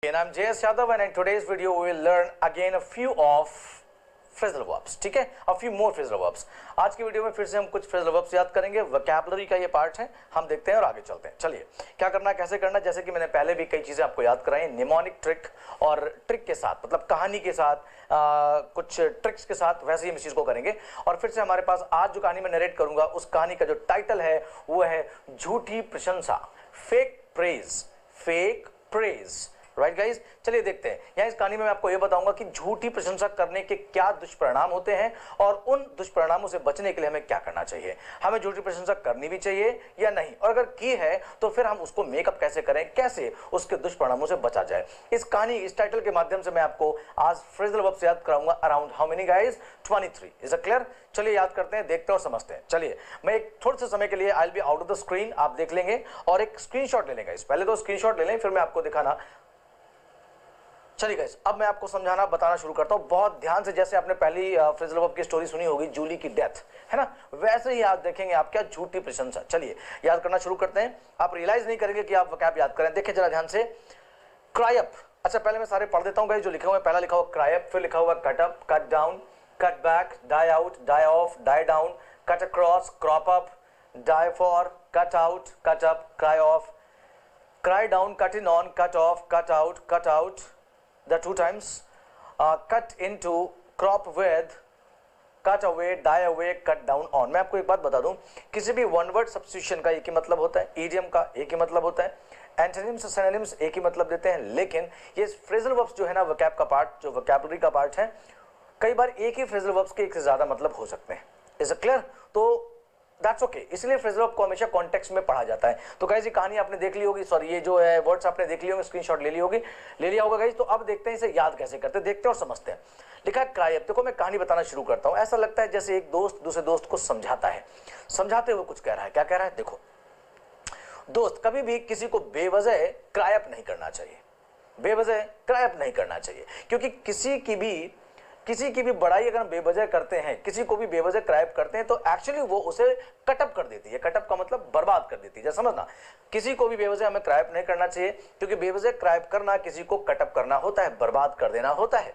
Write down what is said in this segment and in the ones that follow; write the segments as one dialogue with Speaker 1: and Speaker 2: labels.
Speaker 1: And I'm JS Yadav, and in today's video we will learn again a few of phrasal verbs. ठीक है, a few more phrasal verbs. आज की video में फिर से हम कुछ phrasal verbs याद करेंगे. vocabulary का ये पार्ट है, हम देखते हैं और आगे चलते हैं. चलिए, क्या करना है, कैसे करना है, जैसे कि मैंने पहले भी कई चीजें आपको याद कराई, निमोनिक ट्रिक और ट्रिक के साथ, मतलब कहानी के साथ, कुछ ट्रिक्स के साथ, वैसे ही हम इस चीज को करेंगे. और फिर से हमारे पास आज जो कहानी मैं नरेट करूंगा, उस कहानी का जो टाइटल है वो है झूठी प्रशंसा, fake praise, fake praise. Right guys, चलिए देखते हैं. यहाँ इस कहानी में मैं आपको यह बताऊंगा कि झूठी प्रशंसा करने के क्या दुष्परिणाम होते हैं और उन दुष्परिणामों से बचने के लिए हमें क्या करना चाहिए. हमें झूठी प्रशंसा करनी भी चाहिए या नहीं, और अगर की है तो फिर हम उसको मेकअप कैसे करें, कैसे उसके दुष्परिणामों से बचा जाए. इस कहानी, इस टाइटल के माध्यम से मैं आपको आज फ्रेजल वर्ब्स याद कराऊंगा. Around how many guys? 23. Is it clear? चलिए याद करते हैं, देखते हैं और समझते हैं. चलिए, मैं एक थोड़े से समय के लिए I will be out of the screen, आप देख लेंगे और एक स्क्रीनशॉट ले लेंगे. पहले तो स्क्रीनशॉट ले लें, फिर मैं आपको दिखाना. चलिए गाइस, अब मैं आपको समझाना बताना शुरू करता हूं बहुत ध्यान से. जैसे आपने पहली फ्रेजल वर्ब की स्टोरी सुनी होगी, जूली की डेथ, है ना, वैसे ही आप देखेंगे आप क्या, झूठी प्रशंसा. चलिए याद करना शुरू करते हैं. आप रियलाइज नहीं करेंगे कि आप वोकैब याद करें. देखिए जरा ध्यान से. क्राइप, अच्छा पहले मैं सारे पढ़ देता हूं गाइस जो लिखा हुआ है. पहला लिखा हुआ क्राइप, फिर लिखा हुआ cut up, cut down, cut back, die out, die off, die down, cut across, crop up, die for, cut out, cut up, cry off, cry down, cut in on, cut off, cut out, the two times, cut into, crop with, cut away, die away, cut down on. मैं आपको एक बात बता दूं, किसी भी one word substitution का एक ही मतलब होता है, इडियम का एक ही मतलब होता है, एंटोनिम्स और सिनोनिम्स एक ही मतलब देते हैं. लेकिन ये फ्रेजल वर्ब्स जो है ना, वोकैब का पार्ट, जो वोकैबुलरी का पार्ट है, कई बार एक ही फ्रेजल वर्ब्स के एक से ज्यादा मतलब हो सकते हैं. Is it clear? तो दैट्स ओके, इसलिए फ्रेजल वर्ब को हमेशा कॉन्टेक्स्ट में पढ़ा जाता है. तो गाइस ये कहानी आपने देख ली होगी, सॉरी ये जो है वर्ड्स आपने देख लिए होंगे, स्क्रीनशॉट ले लिया होगा गाइस. तो अब देखते हैं इसे याद कैसे करते हैं, देखते हैं और समझते हैं. लिखा है क्राइप. देखो मैं कहानी बताना शुरू करता हूं. ऐसा लगता है जैसे एक दोस्त दूसरे दोस्त को समझाता है, समझाते हुए कुछ कह रहा है. क्या कह रहा है? देखो दोस्त, कभी भी किसी को बेवजह क्राइप नहीं करना चाहिए, बेवजह क्राइप नहीं करना चाहिए, क्योंकि किसी की भी बड़ाई अगर हम बेवजह करते हैं, किसी को भी बेवजह क्राइप करते हैं, तो एक्चुअली वो उसे कटअप कर देती है. कटअप का मतलब बर्बाद कर देती है. जैसे समझना, किसी को भी बेवजह हमें क्राइप नहीं करना चाहिए, क्योंकि बेवजह क्राइप करना किसी को कटअप करना होता है, बर्बाद कर देना होता है.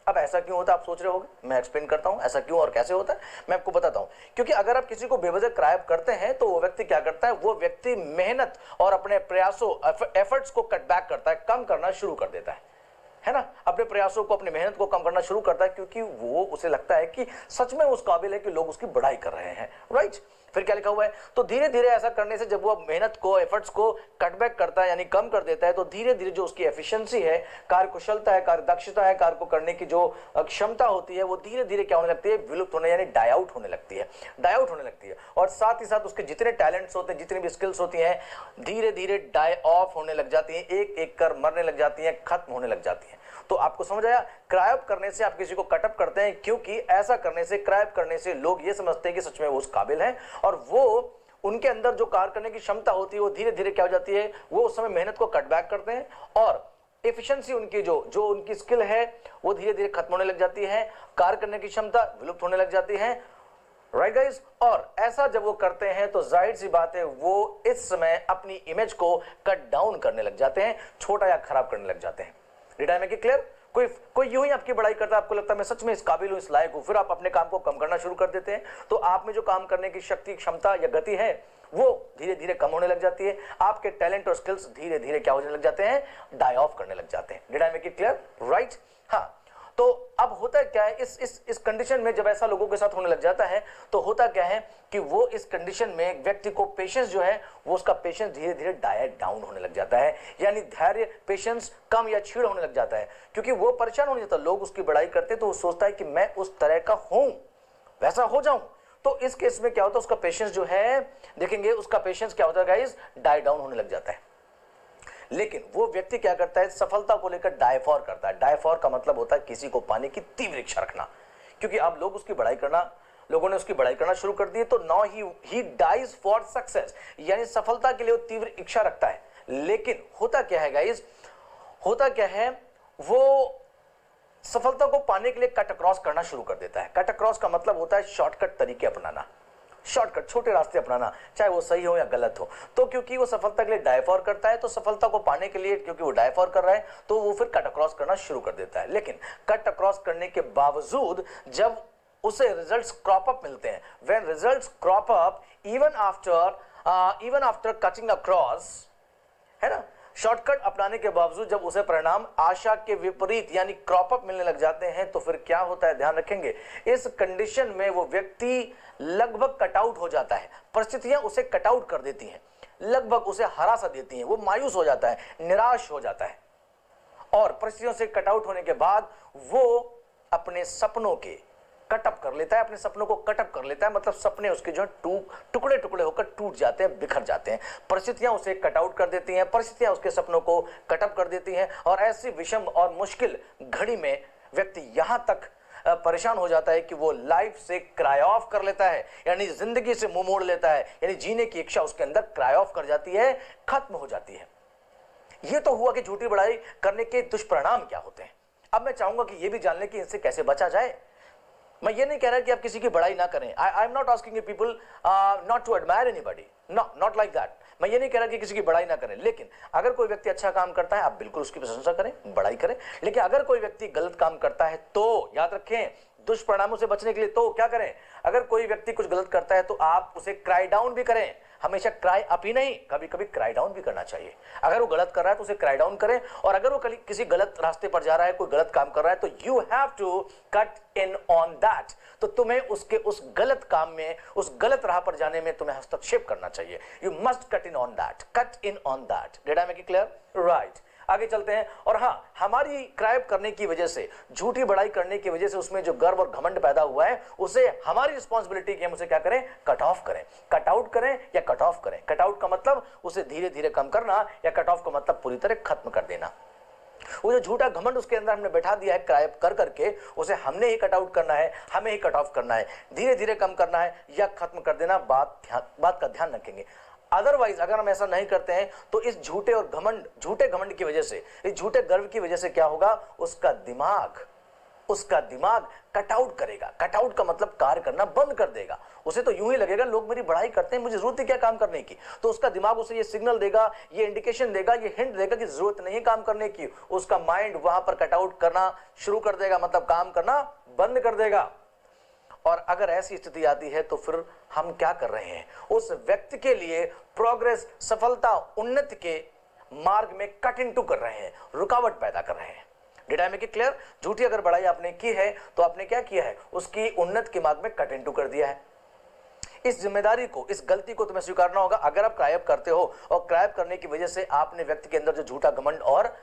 Speaker 1: अब ऐसा क्यों होता है आप सोच रहे होंगे, मैं एक्सप्लेन करता हूं ऐसा क्यों और कैसे होता है. मैं आपको बताता हूं. क्योंकि अगर आप किसी को बेवजह क्राइप करते हैं तो वो व्यक्ति क्या करता है, वो व्यक्ति मेहनत और अपने प्रयासों, एफर्ट्स को कट बैक करता है, कम करना शुरू कर देता है ना, अपने प्रयासों को, अपनी मेहनत को कम करना शुरू करता है, क्योंकि वो उसे लगता है कि सच में उस काबिल है कि लोग उसकी बढ़ाई कर रहे हैं. राइट? फिर क्या लिखा हुआ है? तो धीरे धीरे ऐसा करने से जब वो मेहनत को, एफर्ट्स को कटबैक करता है, यानी कम कर देता है, तो धीरे धीरे जो उसकी एफिशिएंसी है, कार्य कुशलता है, कार्य दक्षता है, कार्य को करने की जो क्षमता होती है, वो धीरे धीरे क्या होने लगती है, विलुप्त होने, यानी डाई आउट होने लगती है, डाई आउट होने लगती है. और साथ ही साथ उसके जितने टैलेंट्स होते हैं, जितनी भी स्किल्स होती हैं, धीरे धीरे डाई ऑफ होने लग जाती हैं, एक एक कर मरने लग जाती हैं, खत्म होने लग जाती हैं. तो आपको समझ आया, क्राइप करने से आप किसी को कटअप करते हैं, क्योंकि ऐसा करने से, क्राइप करने से लोग ये समझते हैं कि सच में वो उस काबिल है, और वो उनके अंदर जो कार्य करने की क्षमता होती है वो धीरे धीरे क्या हो जाती है, वो उस समय मेहनत को कट बैक करते हैं, और एफिशिएंसी उनकी जो उनकी स्किल है वो धीरे धीरे खत्म होने लग जाती है, कार्य करने की क्षमता विलुप्त होने लग जाती है. Right guys? और ऐसा जब वो करते हैं तो जाहिर सी बात है वो इस समय अपनी इमेज को कट डाउन करने लग जाते हैं, छोटा या खराब करने लग जाते हैं. Did I make it clear? कोई यूं ही आपकी बड़ाई करता है, आपको लगता है मैं सच में इस काबिल हूं, इस लायक हूं, फिर आप अपने काम को कम करना शुरू कर देते हैं, तो आप में जो काम करने की शक्ति, क्षमता या गति है वो धीरे धीरे कम होने लग जाती है. आपके टैलेंट और स्किल्स धीरे धीरे क्या होने लग जाते हैं, डाई ऑफ करने लग जाते हैं. Did I make it clear? Right? हाँ. तो अब होता क्या है, इस कंडीशन में जब ऐसा लोगों के साथ होने लग जाता है, तो होता क्या है कि वो इस कंडीशन में व्यक्ति को पेशेंस जो है, वो उसका पेशेंस धीरे धीरे डायट डाउन होने लग जाता है, यानी धैर्य, पेशेंस कम या क्षीण होने लग जाता है, क्योंकि वो परेशान होने जाता है. लोग उसकी बड़ाई करते हैं तो वो सोचता है कि मैं उस तरह का हूं, वैसा हो जाऊं. तो इस केस में क्या होता है, उसका पेशेंस जो है, देखेंगे उसका पेशेंस क्या होता है गाइस, डाई डाउन होने लग जाता है. लेकिन वो व्यक्ति क्या करता है, सफलता को लेकर डायफॉर करता है. डायफॉर का मतलब होता है किसी को पाने की तीव्र इच्छा रखना, क्योंकि अब लोगों ने उसकी बढ़ाई करना शुरू कर दी, तो now he dies for success, यानी सफलता के लिए वो तीव्र इच्छा रखता है. लेकिन होता क्या है गाइस, होता क्या है, वो सफलता को पाने के लिए कट अक्रॉस करना शुरू कर देता है. कट अक्रॉस का मतलब होता है शॉर्टकट तरीके अपनाना. शॉर्टकट, छोटे रास्ते अपनाना, चाहे वो सही हो या गलत हो। तो क्योंकि वो सफलता के लिए डायफॉर करता है, तो सफलता को पाने के लिए क्योंकि वो डायफॉर कर रहा है तो वो फिर कट अक्रॉस करना शुरू कर देता है। लेकिन कट अक्रॉस करने के बावजूद जब उसे रिजल्ट्स क्रॉप अप मिलते हैं, when results crop up even after cutting across, है ना, शॉर्टकट अपनाने के बावजूद जब उसे परिणाम आशा के विपरीत यानी क्रॉप अप मिलने लग जाते हैं तो फिर क्या होता है, ध्यान रखेंगे। इस कंडीशन में वो व्यक्ति लगभग कट आउट हो जाता है, परिस्थितियां उसे कट आउट कर देती हैं, लगभग उसे हरा सा देती हैं, वो मायूस हो जाता है, निराश हो जाता है। और परिस्थितियों से कट आउट होने के बाद वो अपने सपनों के कटअप कर लेता है, अपने सपनों को कटअप कर लेता है, मतलब सपने उसके जो टुकड़े टुकड़े होकर टूट जाते हैं, बिखर जाते हैं। परिस्थितियां उसे कट आउट कर देती हैं, परिस्थितियां उसके सपनों को कटअप कर देती हैं और ऐसी विषम और मुश्किल घड़ी में व्यक्ति यहां तक परेशान हो जाता है कि वो लाइफ से क्राई ऑफ कर लेता है, यानी जिंदगी से मुंह मोड़ लेता है, यानी जीने की इच्छा उसके अंदर क्राई ऑफ कर जाती है, खत्म हो जाती है। ये तो हुआ कि झूठी बड़ाई करने के दुष्परिणाम क्या होते हैं। अब मैं चाहूंगा कि ये भी जान लें कि इनसे कैसे बचा जाए। मैं ये नहीं कह रहा कि आप किसी की बड़ाई ना करें, I am not asking people not to admire anybody, not like that. मैं ये नहीं कह रहा कि किसी की बड़ाई ना करें, लेकिन अगर कोई व्यक्ति अच्छा काम करता है आप बिल्कुल उसकी प्रशंसा करें, बड़ाई करें। लेकिन अगर कोई व्यक्ति गलत काम करता है तो याद रखें, दुष्परिणामों से बचने के लिए तो क्या करें, अगर कोई व्यक्ति कुछ गलत करता है तो आप उसे क्राई डाउन भी करें, हमेशा क्राई अप ही नहीं, कभी कभी क्राई डाउन भी करना चाहिए। अगर वो गलत कर रहा है तो उसे क्राई डाउन करें, और अगर वो किसी गलत रास्ते पर जा रहा है, कोई गलत काम कर रहा है, तो you have to cut in on that. तो तुम्हें उसके उस गलत काम में, उस गलत राह पर जाने में तुम्हें हस्तक्षेप करना चाहिए। You must cut in on that, cut in on that. Did I make it clear? Right, आगे चलते हैं। और हाँ, हमारी क्राइब करने की वजह से, झूठी बड़ाई करने की वजह से उसमें जो गर्व और घमंड पैदा हुआ है, उसे हमारी रिस्पॉन्सिबिलिटी की हम उसे क्या करें, कट ऑफ करें, कट आउट करें या कट ऑफ करें। कट आउट का मतलब उसे धीरे धीरे कम करना, या कट ऑफ का मतलब पूरी तरह खत्म कर देना। वो जो झूठा घमंड उसके अंदर हमने बैठा दिया है क्राइब कर करके, उसे हमने ही कट आउट करना है, हमें ही कट ऑफ करना है, धीरे धीरे कम करना है या खत्म कर देना। बात का ध्यान रखेंगे। अदरवाइज अगर हम ऐसा नहीं करते हैं तो इस झूठे घमंड की वजह से, इस झूठे गर्व की वजह से क्या होगा, उसका दिमाग कट आउट करेगा। कट आउट का मतलब कार्य करना बंद कर देगा। उसे तो यूं ही लगेगा लोग मेरी बड़ाई करते हैं, मुझे जरूरत है क्या काम करने की। तो उसका दिमाग उसे ये सिग्नल देगा, ये इंडिकेशन देगा, ये हिंट देगा कि जरूरत नहीं काम करने की। उसका माइंड वहां पर कट आउट करना शुरू कर देगा, मतलब काम करना बंद कर देगा। और अगर ऐसी स्थिति आती है तो फिर हम क्या कर रहे हैं, उस व्यक्ति के लिए प्रोग्रेस, सफलता, उन्नति के मार्ग में कट इनटू कर रहे हैं, रुकावट पैदा कर रहे हैं। Did I make it clear? झूठी अगर बड़ाई आपने की है तो आपने क्या किया है, उसकी उन्नति के मार्ग में कट इनटू कर दिया है। इस जिम्मेदारी को, इस गलती को तुम्हें स्वीकारना होगा। अगर आप क्राइब करते हो और क्राइब करने की वजह से आपने व्यक्ति के अंदर जो झूठा घमंड और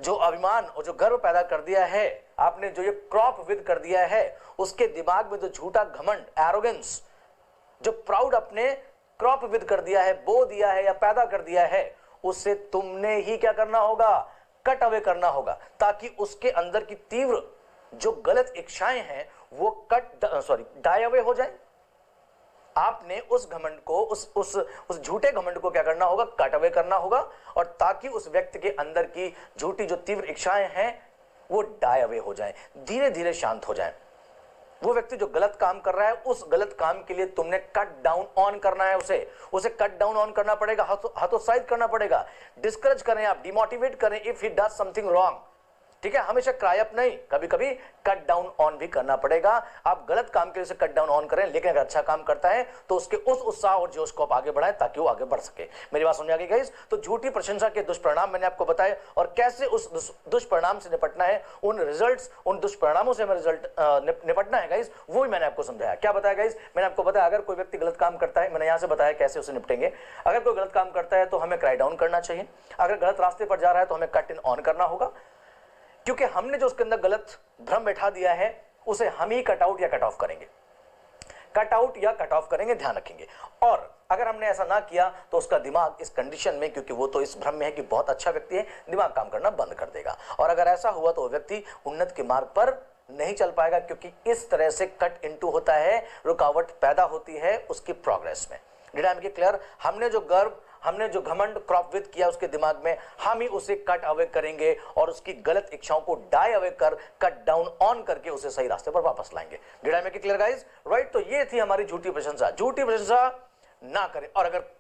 Speaker 1: जो अभिमान और जो गर्व पैदा कर दिया है, आपने जो ये क्रॉप विद कर दिया है, उसके दिमाग में जो झूठा घमंड, एरोगेंस, जो प्राउड अपने क्रॉप विद कर दिया है, बो दिया है या पैदा कर दिया है, उससे तुमने ही क्या करना होगा, कट अवे करना होगा, ताकि उसके अंदर की तीव्र जो गलत इच्छाएं हैं वो डाई अवे हो जाए। आपने उस घमंड को, उस झूठे घमंड को क्या करना होगा, कट अवे करना होगा, और ताकि उस व्यक्ति के अंदर की झूठी जो तीव्र इच्छाएं हैं वो डाई अवे हो जाएं, धीरे धीरे शांत हो जाएं। वो व्यक्ति जो गलत काम कर रहा है, उस गलत काम के लिए तुमने कट डाउन ऑन करना है, उसे कट डाउन ऑन करना पड़ेगा, हतोत्साहित करना पड़ेगा, डिस्करेज करें आप, डिमोटिवेट करें if he does something wrong. ठीक है, हमेशा क्राई अप नहीं, कभी कभी कट डाउन ऑन भी करना पड़ेगा। आप गलत काम के लिए कट डाउन ऑन करें, लेकिन अगर अच्छा काम करता है तो उसके उस उत्साह और जोश को आप आगे बढ़ाएं ताकि वो आगे बढ़ सके। मेरी बात समझ आ गई गाइस? तो झूठी प्रशंसा के दुष्परिणाम मैंने आपको बताए, और कैसे उस दुष्परिणाम से निपटना है, उन रिजल्ट्स, उन दुष्परिणामों से हमें निपटना है गाइस, वो भी मैंने आपको समझाया। क्या बताया गाइस? मैंने आपको बताया अगर कोई व्यक्ति गलत काम करता है, मैंने यहां से बताया कैसे उसे निपटेंगे। अगर कोई गलत काम करता है तो हमें क्राई डाउन करना चाहिए, अगर गलत रास्ते पर जा रहा है तो हमें कट इन ऑन करना होगा, क्योंकि हमने जो उसके अंदर गलत भ्रम बैठा दिया है उसे हम ही कट आउट या कट ऑफ करेंगे, कट आउट या कट ऑफ करेंगे, ध्यान रखेंगे। और अगर हमने ऐसा ना किया तो उसका दिमाग इस कंडीशन में, क्योंकि वो तो इस भ्रम में है कि बहुत अच्छा व्यक्ति है, दिमाग काम करना बंद कर देगा। और अगर ऐसा हुआ तो वो व्यक्ति उन्नति के मार्ग पर नहीं चल पाएगा, क्योंकि इस तरह से कट इनटू होता है, रुकावट पैदा होती है उसकी प्रोग्रेस में। Did I make it clear? हमने जो गर्व, हमने जो घमंड क्रॉप विद किया उसके दिमाग में, हम ही उसे कट अवे करेंगे और उसकी गलत इच्छाओं को डाई अवे कर, कट डाउन ऑन करके उसे सही रास्ते पर वापस लाएंगे। Did I make it clear guys? Right, तो ये थी हमारी झूठी प्रशंसा। झूठी प्रशंसा ना करें, और अगर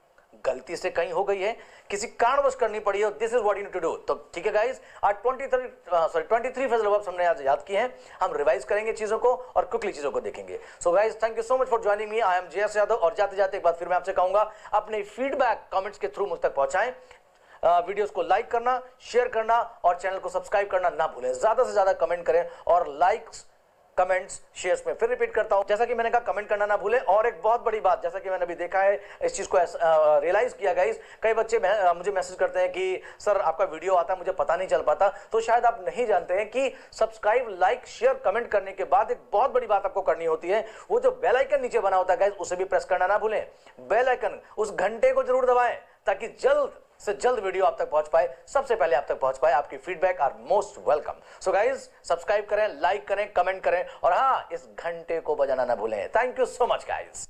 Speaker 1: गलती से कहीं हो गई है, किसी कारणवश करनी पड़ी है, this is what you need to do. तो ठीक है गाइस, आज 23 फ्रेजल वर्ब्स हमने आज याद किए हैं। हम रिवाइज करेंगे चीजों को और क्विकली चीजों को देखेंगे। So guys, thank you so much for joining me. I am JS Yadav. और जाते जाते एक बात फिर मैं आपसे कहूंगा, अपने फीडबैक कमेंट्स के थ्रू मुझ तक पहुंचाएं। वीडियोस को लाइक करना, शेयर करना और चैनल को सब्सक्राइब करना ना भूलें। ज्यादा से ज्यादा कमेंट करें और लाइक्स, कमेंट्स, शेयर्स में फिर रिपीट करता हूं, जैसा कि मैंने कहा कमेंट करना ना भूलें। और एक बहुत बड़ी बात, जैसा कि मैंने अभी देखा है, इस चीज को रियलाइज किया गाइस, कई बच्चे मुझे मैसेज करते हैं कि सर आपका वीडियो आता है, मुझे पता नहीं चल पाता। तो शायद आप नहीं जानते हैं कि सब्सक्राइब, लाइक, शेयर, कमेंट करने के बाद एक बहुत बड़ी बात आपको करनी होती है, वो जो बेल आइकन नीचे बना होता है गाइस, उसे भी प्रेस करना ना भूलें। बेल आइकन, उस घंटे को जरूर दबाएं ताकि जल्द से जल्द वीडियो आप तक पहुंच पाए, सबसे पहले आप तक पहुंच पाए। आपकी feedback are most welcome. So guys, subscribe करें, लाइक करें, कमेंट करें और हाँ, इस घंटे को बजाना ना भूलें। Thank you so much guys.